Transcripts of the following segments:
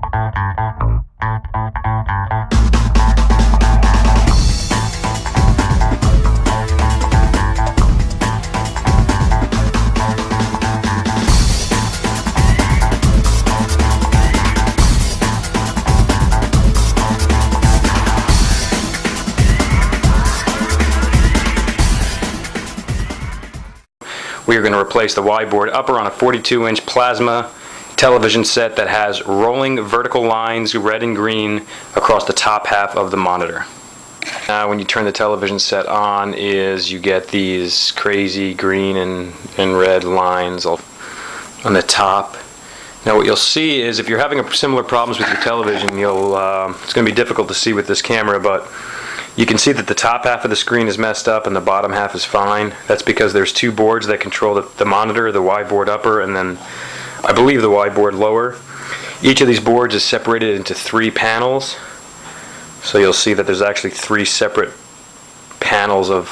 We are going to replace the Y-board upper on a 42-inch plasma television set that has rolling vertical lines, red and green, across the top half of the monitor. Now when you turn the television set on you get these crazy green and red lines on the top. Now what you'll see is if you're having similar problems with your television, it's going to be difficult to see with this camera, but you can see that the top half of the screen is messed up and the bottom half is fine. That's because there's two boards that control the monitor, the Y-board upper and then I believe the Y-board lower. Each of these boards is separated into 3 panels. So you'll see that there's actually 3 separate panels of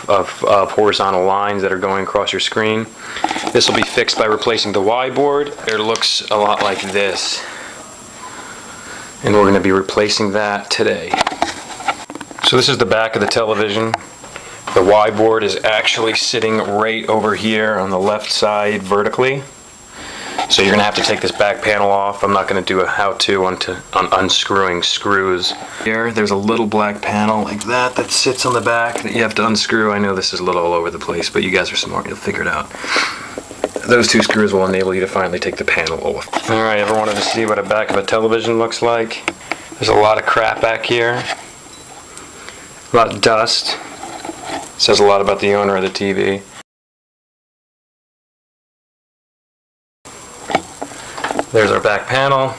horizontal lines that are going across your screen. This will be fixed by replacing the Y-board. It looks a lot like this. And we're going to be replacing that today. So this is the back of the television. The Y-board is actually sitting right over here on the left side vertically. So you're going to have to take this back panel off. I'm not going to do a how-to on unscrewing screws. Here, there's a little black panel like that sits on the back that you have to unscrew. I know this is a little all over the place, but you guys are smart. You'll figure it out. Those 2 screws will enable you to finally take the panel off. Alright, ever wanted to see what a back of a television looks like? There's a lot of crap back here. A lot of dust. Says a lot about the owner of the TV. There's our back panel.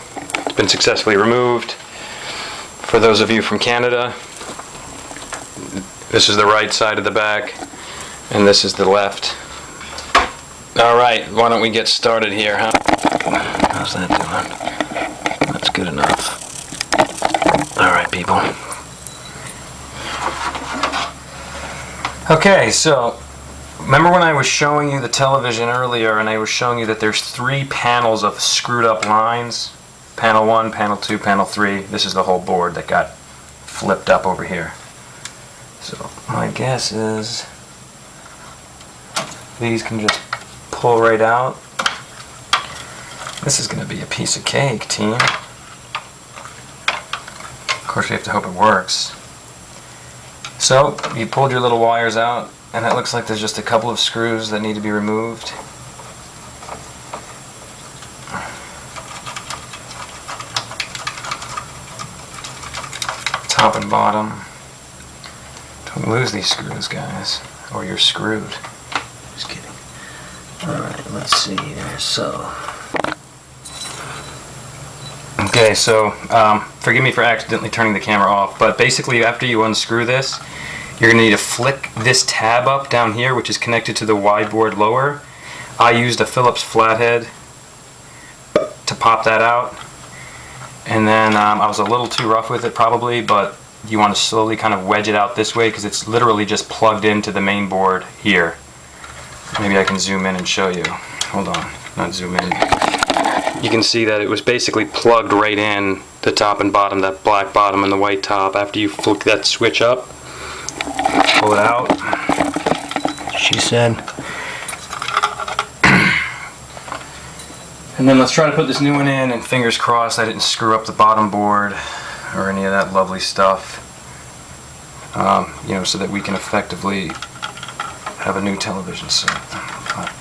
It's been successfully removed. For those of you from Canada, this is the right side of the back, and this is the left. Alright, why don't we get started here, huh? How's that doing? That's good enough. Alright, people. Okay, so remember when I was showing you the television earlier and I was showing you that there's 3 panels of screwed up lines? Panel 1, panel 2, panel 3. This is the whole board that got flipped up over here. So my guess is these can just pull right out. This is going to be a piece of cake, team. Of course we have to hope it works. So, you pulled your little wires out, and it looks like there's just a couple of screws that need to be removed. Top and bottom. Don't lose these screws, guys, or you're screwed. Just kidding. Alright, let's see here. Okay, so forgive me for accidentally turning the camera off, but basically after you unscrew this, you're going to need to flick this tab up down here, which is connected to the Y-board lower. I used a Phillips flathead to pop that out, and then I was a little too rough with it probably, but you want to slowly kind of wedge it out this way because it's literally just plugged into the main board here. Maybe I can zoom in and show you. Hold on, not zoom in. You can see that it was basically plugged right in, the top and bottom, that black bottom and the white top. After you flick that switch up, pull it out, she said. And then let's try to put this new one in, and fingers crossed I didn't screw up the bottom board or any of that lovely stuff. You know, so that we can effectively have a new television set. But,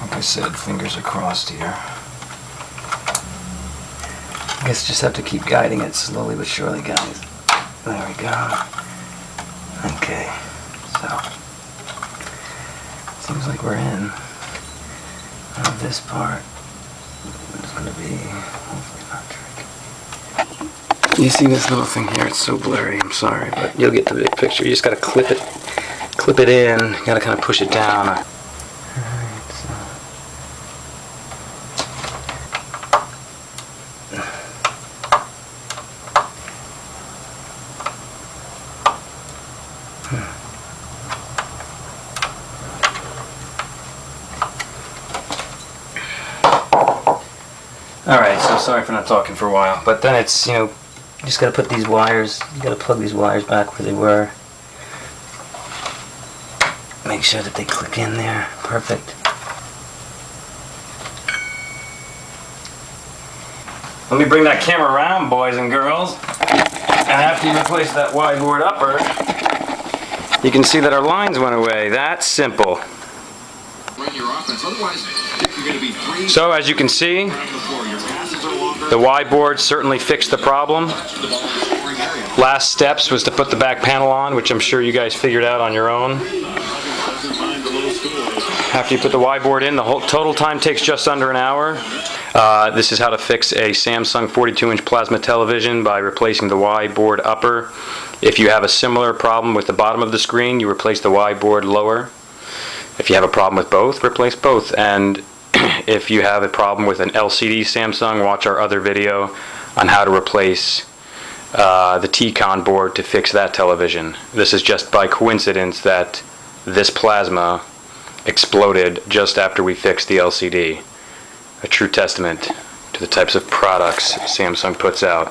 like I said, fingers are crossed here. I guess just have to keep guiding it slowly but surely, guys. There we go. Okay, so seems like we're in. Now this part is going to be hopefully not tricky. You see this little thing here? It's so blurry. I'm sorry, but you'll get the big picture. You just got to clip it in. You got to kind of push it down. Alright, so sorry for not talking for a while, but then it's, you just gotta put these wires, you gotta plug these wires back where they were. Make sure that they click in there. Perfect. Let me bring that camera around, boys and girls. And after you replace that wide board upper, you can see that our lines went away. That's simple. So as you can see, the Y board certainly fixed the problem. Last steps was to put the back panel on, which I'm sure you guys figured out on your own. After you put the Y board in, the whole total time takes just under an hour. This is how to fix a Samsung 42-inch plasma television by replacing the Y board upper. If you have a similar problem with the bottom of the screen, you replace the Y board lower. If you have a problem with both, replace both. And if you have a problem with an LCD Samsung, watch our other video on how to replace the T-Con board to fix that television. This is just by coincidence that this plasma exploded just after we fixed the LCD. A true testament to the types of products Samsung puts out.